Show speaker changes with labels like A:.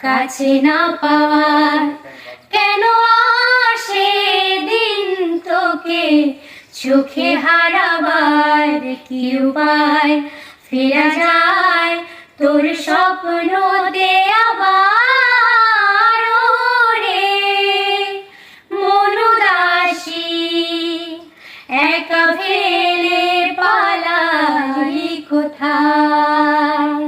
A: কাছে না পাওয়ার। কেন আসে দিন তোকে চোখে হারাবার, কি উপায় ফেরা যায় তোর স্বপ্নতে আবার। রে মন উদাসী একা ফেলে পালাই কোথায়।